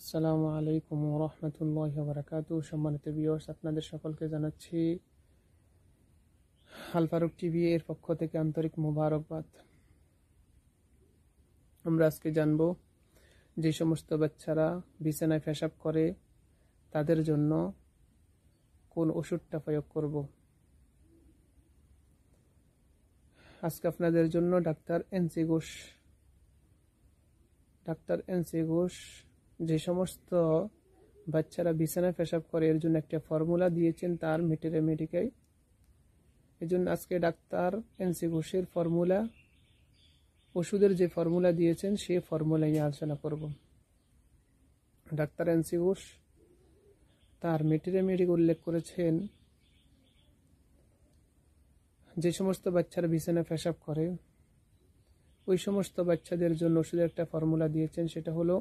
আসসালামু আলাইকুম ওয়া রাহমাতুল্লাহি ওয়া বারাকাতুহু। সম্মানিত ভিউয়ার্স, আপনাদের সকলকে জানাচ্ছি আল ফারুক টিভি এর পক্ষ থেকে আন্তরিক মোবারকবাদ। আমরা আজকে জানব যে সমস্ত বাচ্চারা বিছানায় পেশাব করে তাদের জন্য কোন ওষুধটা প্রয়োগ করব। আজকে আপনাদের জন্য ডাক্তার এনসি ঘোষ যে সমস্ত বাচ্চারা বিছানায় পেশাব করে এর জন্য একটা ফর্মুলা দিয়েছেন তার মেডিকায়। এই জন্য আজকে ডাক্তার এনসি ঘোষের ওষুধের যে ফর্মুলা দিয়েছেন সেই ফর্মুলা নিয়ে আলোচনা করব। ডাক্তার এনসি ঘোষ তার মেডিক উল্লেখ করেছেন যে সমস্ত বাচ্চারা বিছানায় পেশাব করে ওই সমস্ত বাচ্চাদের জন্য ওষুধের একটা ফর্মুলা দিয়েছেন। সেটা হলো,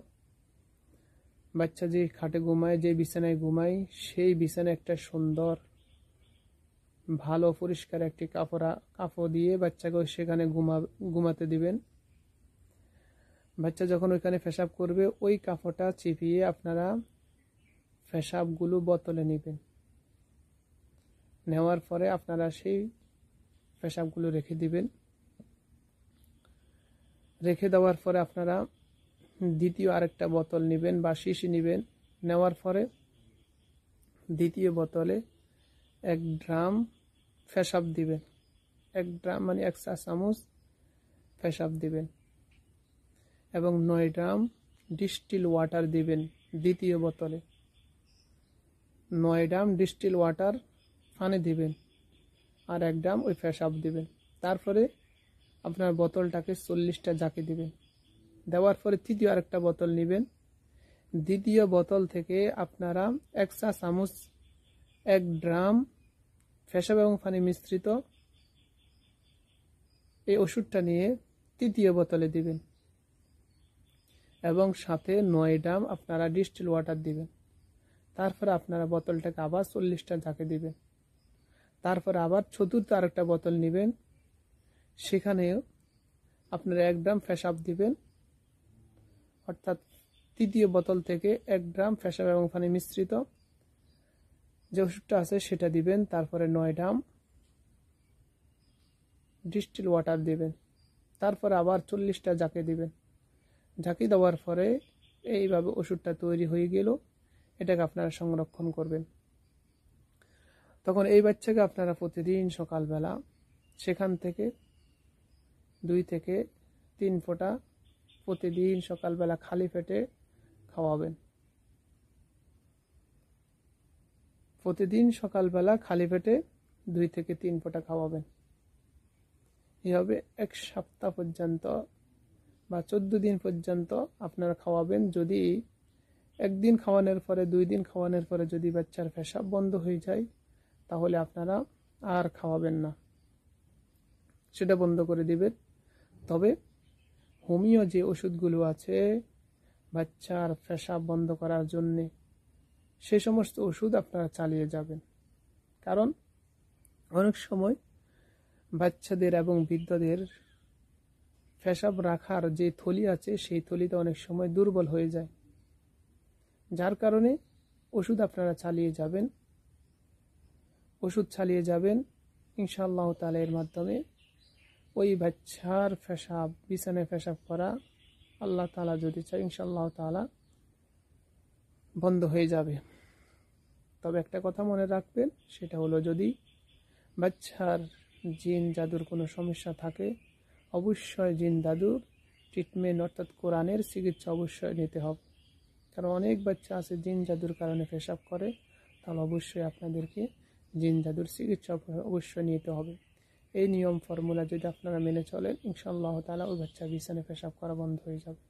বাচ্চা যে খাটে ঘুমায়, যে বিছানায় ঘুমায়, সেই বিছানায় একটা সুন্দর ভালো পরিষ্কার একটি কাপড় দিয়ে বাচ্চাকে সেখানে ঘুমাতে দিবেন। বাচ্চা যখন ওইখানে পেশাব করবে ওই কাপড়টা চিপিয়ে আপনারা পেশাবগুলো বোতলে নেবেন। নেওয়ার পরে আপনারা সেই পেশাবগুলো রেখে দিবেন। রেখে দেওয়ার পরে আপনারা দ্বিতীয় আরেকটা বোতল নেবেন বা শিশি নেবেন। নেওয়ার পরে দ্বিতীয় বোতলে 1 ড্রাম পেশাব দিবেন। 1 ড্রাম মানে 1 চা চামচ পেশাব দিবেন এবং 9 ড্রাম ডিস্টিল ওয়াটার দিবেন দ্বিতীয় বোতলে। 9 ড্রাম ডিস্টিল ওয়াটার পানি দিবেন আর 1 ড্রাম ওই পেশাব দিবেন। তারপরে আপনার বোতলটাকে 40টা জাকে দিবেন। দেওয়ার পরে তৃতীয় আরেকটা বোতল নেবেন। দ্বিতীয় বোতল থেকে আপনারা 1 চা চামচ 1 ড্রাম পেশাব এবং পানি মিশ্রিত এই ওষুধটা নিয়ে তৃতীয় বোতলে দিবেন এবং সাথে 9 ড্রাম আপনারা ডিস্টিল ওয়াটার দিবেন। তারপরে আপনারা বোতলটাকে আবার 40টা জাকে দিবেন। তারপরে আবার চতুর্থ আরেকটা বোতল নেবেন, সেখানেও আপনারা 1 ড্রাম পেশাব দিবেন, অর্থাৎ তৃতীয় বোতল থেকে 1 ড্রাম পেশাব এবং পানি মিশ্রিত যে ওষুধটা আছে সেটা দিবেন। তারপরে 9 ড্রাম ডিস্টিল ওয়াটার দিবেন। তারপরে আবার 40টা জাকে দিবেন। জাকি দেওয়ার পরে এইভাবে ওষুধটা তৈরি হয়ে গেল। এটাকে আপনারা সংরক্ষণ করবেন। তখন এই বাচ্চাকে আপনারা প্রতিদিন সকালবেলা সেখান থেকে 2 থেকে 3 ফোঁটা প্রতিদিন সকালবেলা খালি পেটে খাওয়াবেন। প্রতিদিন সকালবেলা খালি পেটে 2 থেকে 3 ফোঁটা খাওয়াবেন। এভাবে 1 সপ্তাহ পর্যন্ত বা 14 দিন পর্যন্ত আপনারা খাওয়াবেন। যদি 1 দিন খাওয়ানোর পরে 2 দিন খাওয়ানোর পরে যদি বাচ্চার পেশাব বন্ধ হয়ে যায় তাহলে আপনারা আর খাওয়াবেন না, সেটা বন্ধ করে দিবেন। তবে হোমিও যে ওষুধগুলো আছে বাচ্চার পেশাব বন্ধ করার জন্যে সে সমস্ত ওষুধ আপনারা চালিয়ে যাবেন। কারণ অনেক সময় বাচ্চাদের এবং বৃদ্ধদের পেশাব রাখার যে থলি আছে সেই থলিটা অনেক সময় দুর্বল হয়ে যায়, যার কারণে ওষুধ আপনারা চালিয়ে যাবেন। ইনশাআল্লাহ তাআলা এর মাধ্যমে ওই বাচ্চার পেশাব, বিছানায় পেশাব করা আল্লাহ তাআলা যদি চায় ইনশাআল্লাহ তাআলা বন্ধ হয়ে যাবে। তবে একটা কথা মনে রাখবেন, সেটা হলো যদি বাচ্চার জিন জাদুর কোনো সমস্যা থাকে অবশ্যই জিন জাদুর ট্রিটমেন্ট অর্থাৎ কোরআনের চিকিৎসা অবশ্যই নিতে হবে। কারণ অনেক বাচ্চা আছে জিন জাদুর কারণে পেশাব করে, তাহলে অবশ্যই আপনাদেরকে জিন জাদুর চিকিৎসা অবশ্যই নিতে হবে। এই নিয়ম ফর্মুলা যদি আপনারা মেনে চলেন ইনশাআল্লাহ তাআলা ওই বাচ্চা বিছানায় পেশাব করা বন্ধ হয়ে যাবে।